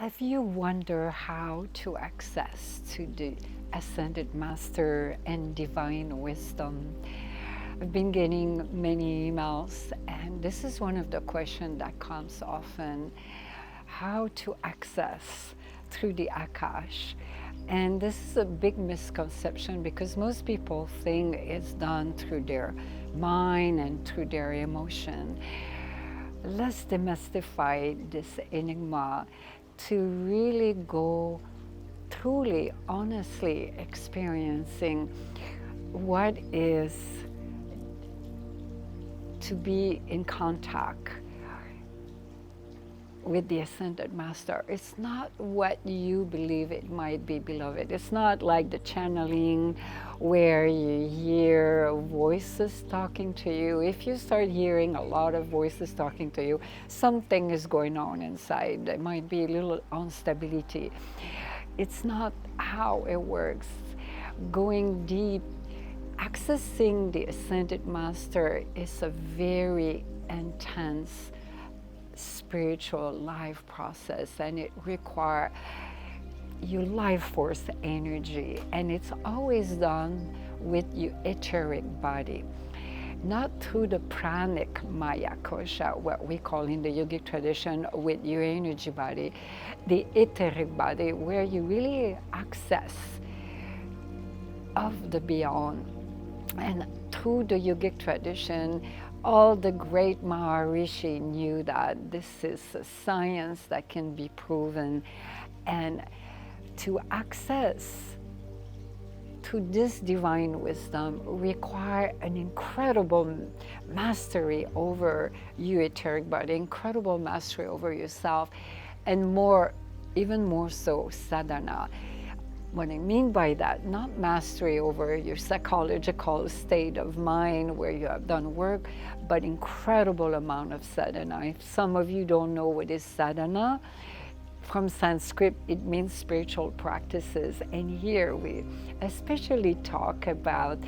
Have you wondered how to access to the ascended master and divine wisdom? I've been getting many emails, and this is one of the questions that comes often: how to access through the Akasha. And this is a big misconception because most people think it's done through their mind and through their emotion. Let's demystify this enigma to really go truly, honestly experiencing what is to be in contact with the Ascended Master. It's not what you believe it might be, beloved. It's not like the channeling where you hear voices talking to you. If you start hearing a lot of voices talking to you, something is going on inside. There might be a little instability. It's not how it works. Going deep, accessing the Ascended Master is a very intense spiritual life process, and it requires your life force energy, and it's always done with your etheric body, not through the pranic maya kosha, what we call in the yogic tradition with your energy body, the etheric body, where you really access of the beyond. And through the yogic tradition, all the great Maharishi knew that this is a science that can be proven, and to access to this divine wisdom require an incredible mastery over your etheric body, incredible mastery over yourself, and more, even more so, sadhana. What I mean by that, not mastery over your psychological state of mind where you have done work, but incredible amount of sadhana. If some of you don't know what is sadhana, from Sanskrit, it means spiritual practices. And here we especially talk about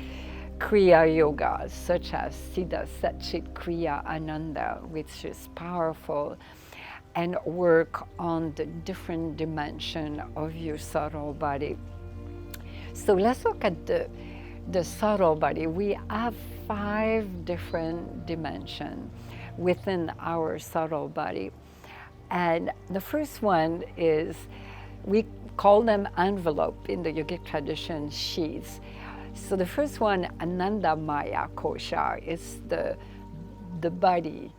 Kriya Yoga, such as Siddha Satchit Kriya Ananda, which is powerful, and work on the different dimension of your subtle body. So let's look at the subtle body. We have 5 different dimensions within our subtle body. And the first one is, we call them envelope in the yogic tradition, sheaths. So the first one, Ananda Maya Kosha, is the body,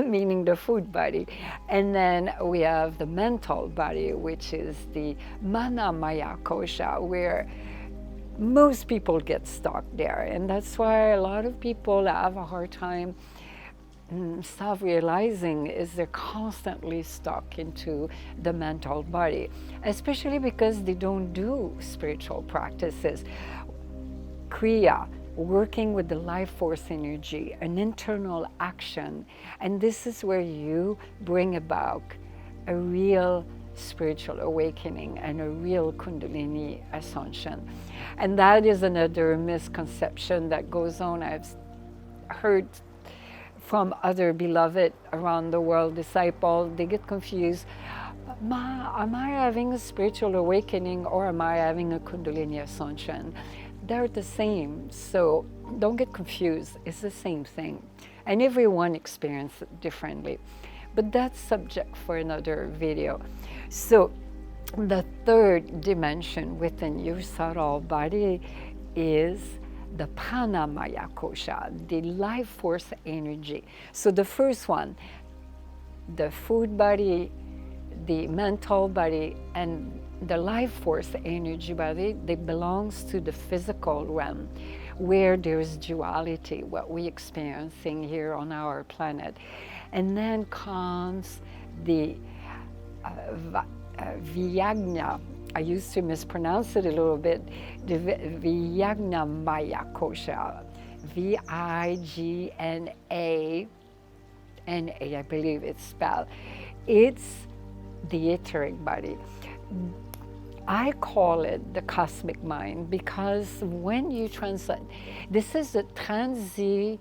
meaning the food body. And then we have the mental body, which is the Mana Maya Kosha, where most people get stuck there. And that's why a lot of people have a hard time self-realizing, is they're constantly stuck into the mental body, especially because they don't do spiritual practices. Kriya, working with the life force energy, an internal action, and this is where you bring about a real spiritual awakening and a real Kundalini ascension. And that is another misconception that goes on. I've heard from other beloved around the world, disciples, they get confused. Ma, am I having a spiritual awakening or am I having a Kundalini ascension? They're the same, so don't get confused. It's the same thing. And everyone experiences it differently. But that's subject for another video. So the third dimension within your subtle body is the Pranamaya Kosha, the life force energy. So the first one, the food body, the mental body, and the life force energy body, they belongs to the physical realm, where there's duality, what we're experiencing here on our planet. And then comes the Vyagna. I used to mispronounce it a little bit, the Vyagna Maya Kosha, Vigna, I believe it's spelled. It's the etheric body. I call it the cosmic mind because when you translate, this is the transitionary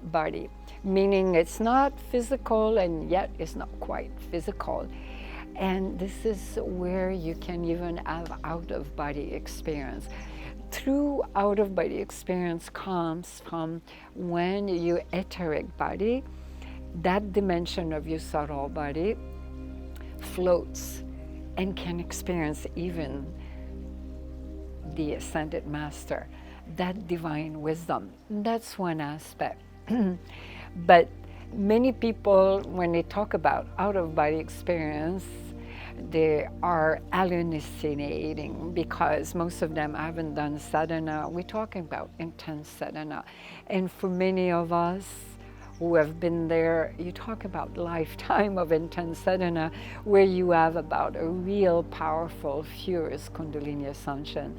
body, meaning it's not physical and yet it's not quite physical. And this is where you can even have out-of-body experience. True out-of-body experience comes from when your etheric body, that dimension of your subtle body, floats and can experience even the ascended master, that divine wisdom. That's one aspect. But many people, when they talk about out-of-body experience, they are hallucinating because most of them haven't done sadhana. We're talking about intense sadhana. And for many of us who have been there, you talk about lifetime of intense sadhana where you have about a real powerful, furious Kundalini ascension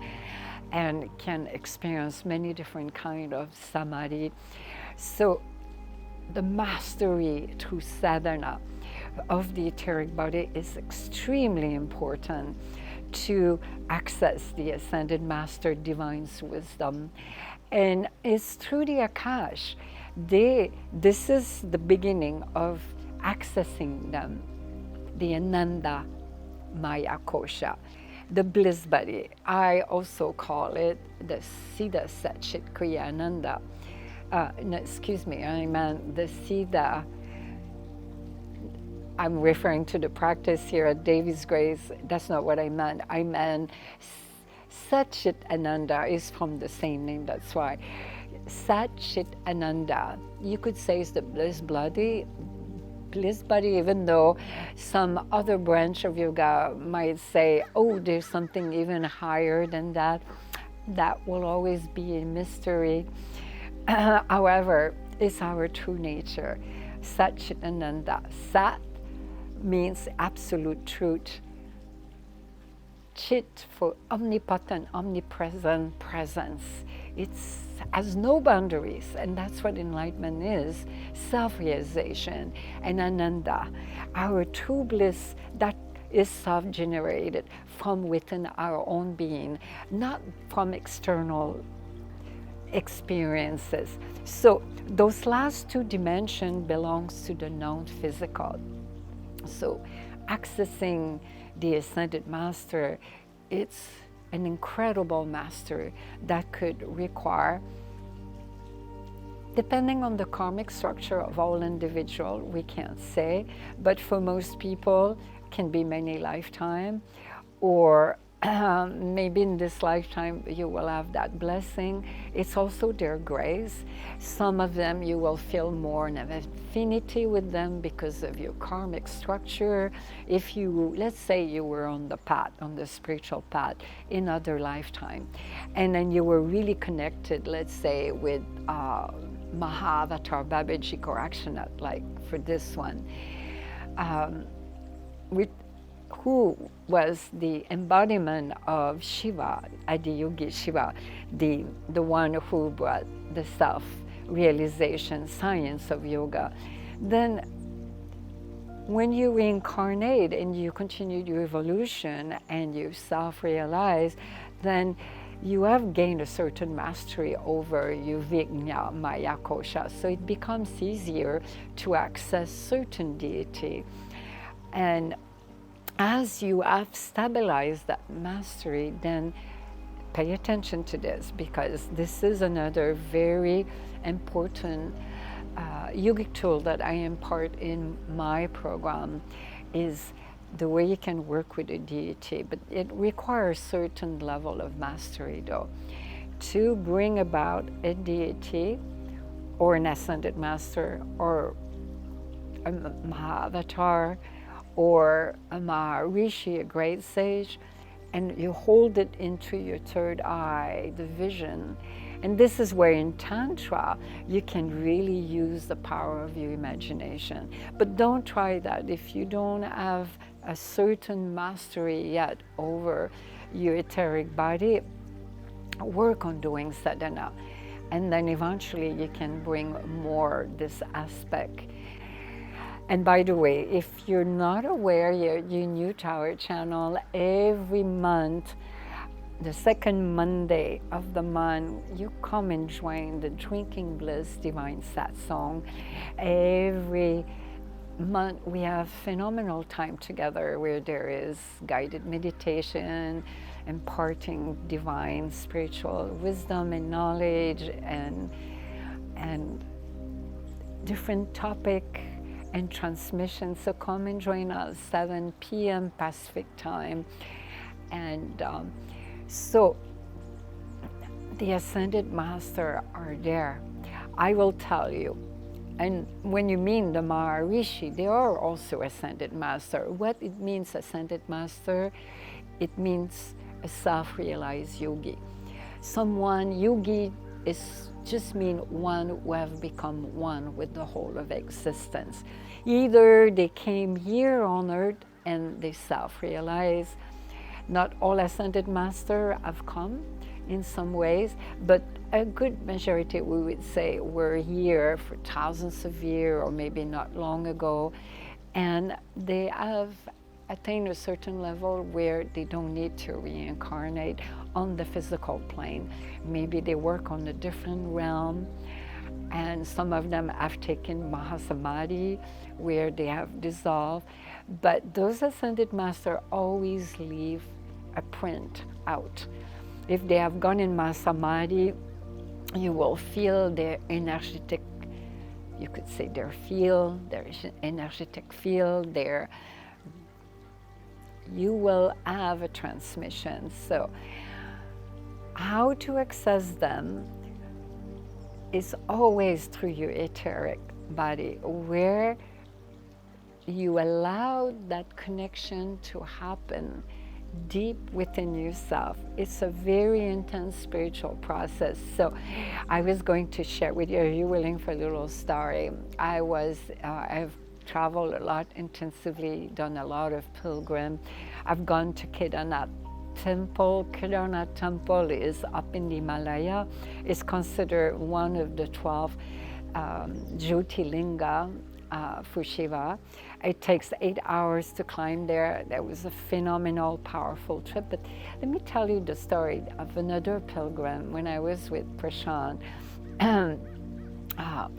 and can experience many different kind of samadhi. So the mastery through sadhana of the etheric body is extremely important to access the ascended master divine's wisdom. And it's through the Akasha. This is the beginning of accessing them, the Ananda Maya Kosha, the bliss body. I also call it the Siddha Satchit Kriya Ananda. No, excuse me, I meant the Siddha. I'm referring to the practice here at Devi's Grace. That's not what I meant. I meant Satchit Ananda is from the same name, that's why. Satchit Ananda, you could say is the bliss body, even though some other branch of yoga might say, oh, there's something even higher than that. That will always be a mystery. However, it's our true nature. Satchit Ananda. Sat means absolute truth. Chit for omnipotent, omnipresent presence. It has no boundaries, and that's what enlightenment is, self-realization. And Ananda, our true bliss that is self-generated from within our own being, not from external experiences. So those last two dimensions belongs to the non-physical. So accessing the ascended master, it's an incredible master that could require, depending on the karmic structure of all individual, we can't say, but for most people can be many lifetime, or maybe in this lifetime you will have that blessing. It's also their grace. Some of them you will feel more an affinity with them because of your karmic structure. If you, let's say you were on the path, on the spiritual path in other lifetime, and then you were really connected, let's say with Mahavatar Babaji Gorakshanath, like for this one, who was the embodiment of Shiva, Adiyogi Shiva, the one who brought the self-realization science of yoga. Then when you reincarnate and you continue your evolution and you self-realize, then you have gained a certain mastery over your Vigna Maya Kosha. So it becomes easier to access certain deity. And as you have stabilized that mastery, then pay attention to this, because this is another very important yogic tool that I impart in my program, is the way you can work with a deity. But it requires certain level of mastery, though, to bring about a deity or an ascended master or a Mahavatar or a Maharishi, a great sage, and you hold it into your third eye, the vision. And this is where in Tantra, you can really use the power of your imagination. But don't try that if you don't have a certain mastery yet over your etheric body. Work on doing sadhana. And then eventually you can bring more this aspect. And by the way, if you're not aware, you're new to our channel, every month the second Monday of the month, you come and join the Drinking Bliss Divine Satsang. Every month we have phenomenal time together where there is guided meditation, imparting divine spiritual wisdom and knowledge, and different topic and transmission. So come and join us 7 p.m. Pacific time. And so the Ascended Master are there. I will tell you. And when you mean the Maharishi, they are also Ascended Master. What it means, Ascended Master, it means a self-realized yogi. Someone, yogi is just mean one who have become one with the whole of existence. Either they came here on earth and they self-realize. Not all Ascended Master have come in some ways, but a good majority, we would say, were here for thousands of years or maybe not long ago, and they have attained a certain level where they don't need to reincarnate on the physical plane. Maybe they work on a different realm, and some of them have taken Mahasamadhi, where they have dissolved. But those Ascended Masters always leave a print out. If they have gone in Mahasamadhi, you will feel their energetic, you could say their field, their energetic field, you will have a transmission. So how to access them is always through your etheric body, where you allow that connection to happen deep within yourself. It's a very intense spiritual process. So I was going to share with you, are you willing for a little story? I've traveled a lot intensively, done a lot of pilgrim. I've gone to Kedarnath Temple. Kedarnath Temple is up in the Himalaya. It's considered one of the 12 Jyotirlinga for Shiva. It takes 8 hours to climb there. That was a phenomenal, powerful trip. But let me tell you the story of another pilgrim when I was with Prashant.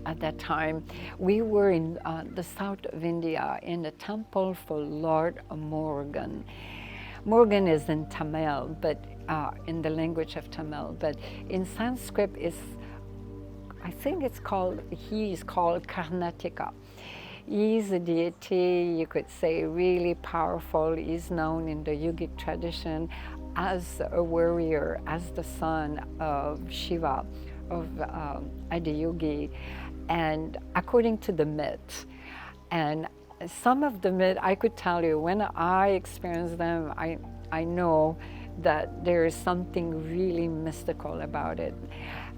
At that time, we were in the south of India in a temple for Lord Morgan. Morgan is in Tamil, but in the language of Tamil, but in Sanskrit I think he is called Karnatika. He's a deity, you could say, really powerful. He's known in the yogic tradition as a warrior, as the son of Shiva, of Adiyogi, and according to the myth. And some of the myth, I could tell you, when I experience them, I know that there is something really mystical about it,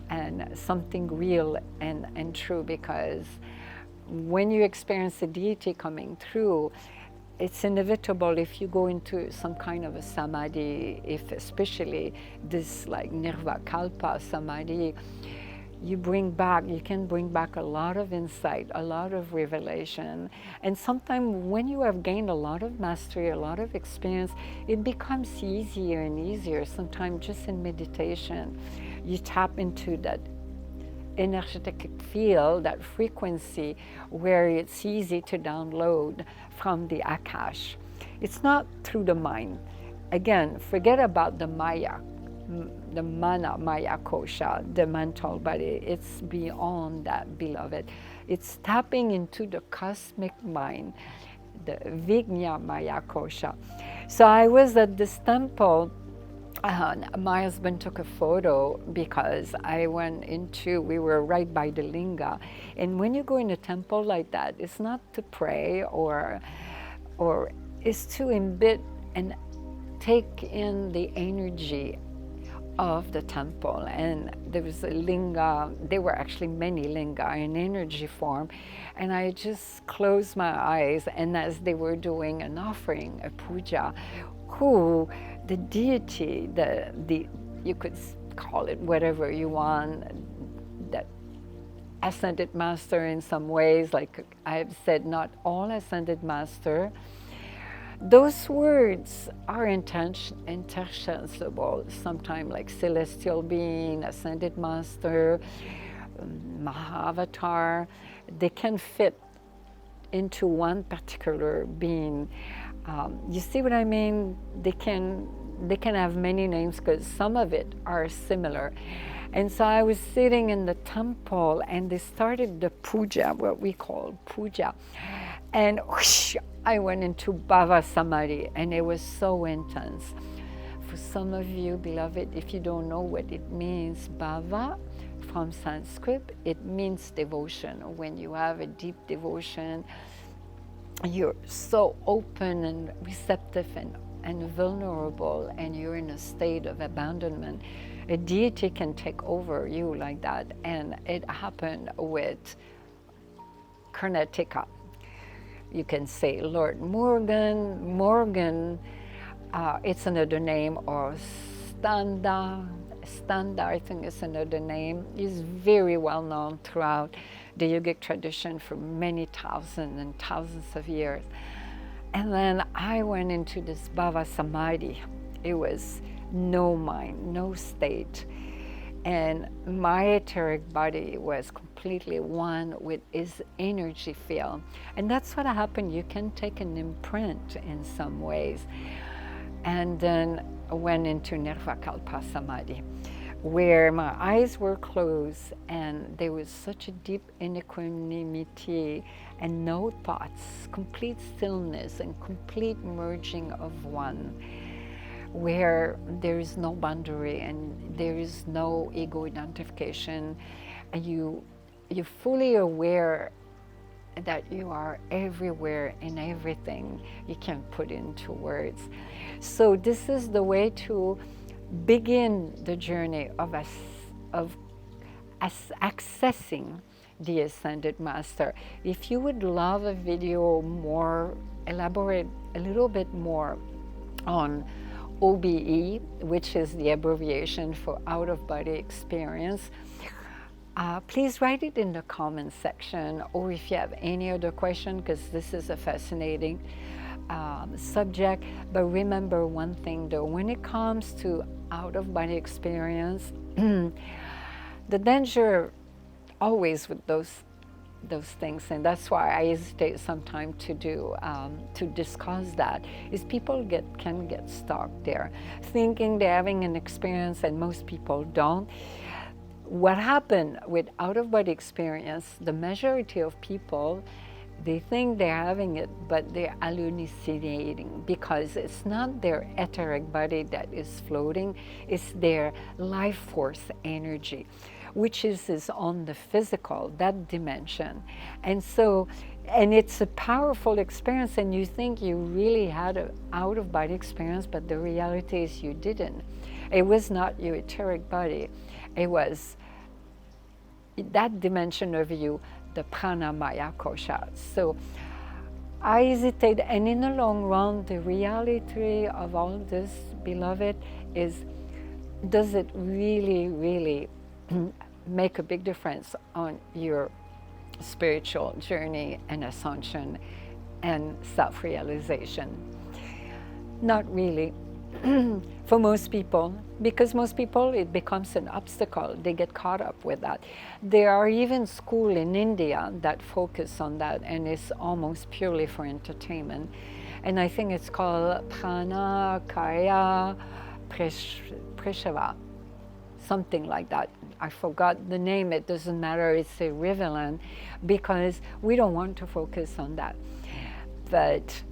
and something real and true, because when you experience a deity coming through, it's inevitable if you go into some kind of a samadhi, if especially this like nirvakalpa samadhi, you can bring back a lot of insight, a lot of revelation. And sometimes when you have gained a lot of mastery, a lot of experience, it becomes easier and easier. Sometimes just in meditation, you tap into that energetic field, that frequency, where it's easy to download from the Akasha. It's not through the mind. Again, forget about the Maya, the Mana Maya Kosha, the mental body. It's beyond that, beloved. It's tapping into the cosmic mind, the Vignya Maya Kosha. So I was at this temple. My husband took a photo because we were right by the linga. And when you go in a temple like that, it's not to pray or it's to embed and take in the energy of the temple. And there was a linga, there were actually many linga in energy form. And I just closed my eyes, and as they were doing an offering, a puja, the deity, you could call it whatever you want, that Ascended Master in some ways, like I've said, not all Ascended Master, those words are interchangeable, sometimes like celestial being, ascended master, Mahavatar. They can fit into one particular being. You see what I mean? They can have many names because some of it are similar. And so I was sitting in the temple and they started the puja, what we call puja. And whoosh, I went into Bhava Samadhi and it was so intense. For some of you, beloved, if you don't know what it means, Bhava from Sanskrit, it means devotion. When you have a deep devotion, you're so open and receptive and vulnerable, and you're in a state of abandonment. A deity can take over you like that, and it happened with Karnataka. You can say Lord Morgan, it's another name, or Standa, I think is another name, is very well known throughout the yogic tradition for many thousands and thousands of years. And then I went into this Bhava Samadhi. It was no mind, no state. And my etheric body was completely one with his energy field. And that's what happened. You can take an imprint in some ways. And then I went into Nirvikalpa Samadhi, where my eyes were closed and there was such a deep equanimity and no thoughts, complete stillness and complete merging of one, where there is no boundary and there is no ego identification, and you're fully aware that you are everywhere in everything. You can't put into words. So this is the way to begin the journey of accessing the Ascended Master. If you would love a video more, elaborate a little bit more on OBE, which is the abbreviation for out-of-body experience, please write it in the comment section, or if you have any other question, because this is a fascinating subject. But remember one thing though, when it comes to out-of-body experience, the danger always with those things, and that's why I hesitate sometimes to discuss that, is people can get stuck there, thinking they're having an experience, and most people don't. What happened with out-of-body experience, the majority of people, they think they're having it, but they're hallucinating, because it's not their etheric body that is floating, it's their life force energy, which is on the physical, that dimension. And so, and it's a powerful experience, and you think you really had an out-of-body experience, but the reality is you didn't. It was not your etheric body. It was that dimension of you, the prana maya kosha. So I hesitate, and in the long run, the reality of all this, beloved, is, does it really, really make a big difference on your spiritual journey and ascension and self-realization? Not really. For most people, because most people, it becomes an obstacle. They get caught up with that. There are even schools in India that focus on that, and it's almost purely for entertainment. And I think it's called Prana Kaya Preshava, something like that. I forgot the name, it doesn't matter, it's irrelevant, because we don't want to focus on that. But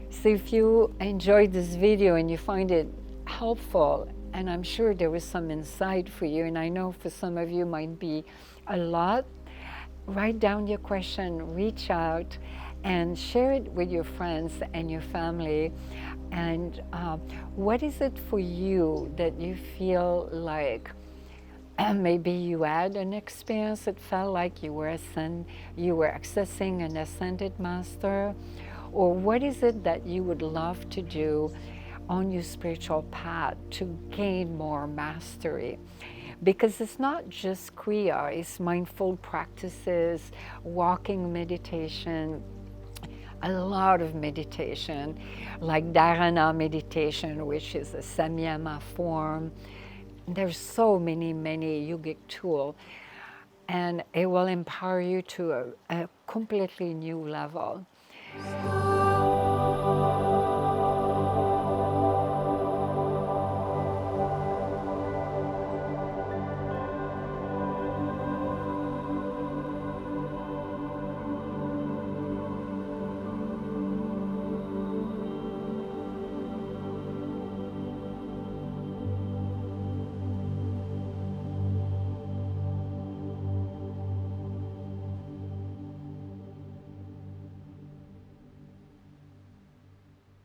so if you enjoyed this video and you find it helpful, and I'm sure there was some insight for you, and I know for some of you might be a lot, write down your question, reach out, and share it with your friends and your family. And what is it for you that you feel like maybe you had an experience that felt like you were accessing an ascended master? Or what is it that you would love to do on your spiritual path to gain more mastery? Because it's not just Kriya, it's mindful practices, walking meditation, a lot of meditation, like dharana meditation, which is a samyama form. There's so many, many yogic tools, and it will empower you to a completely new level.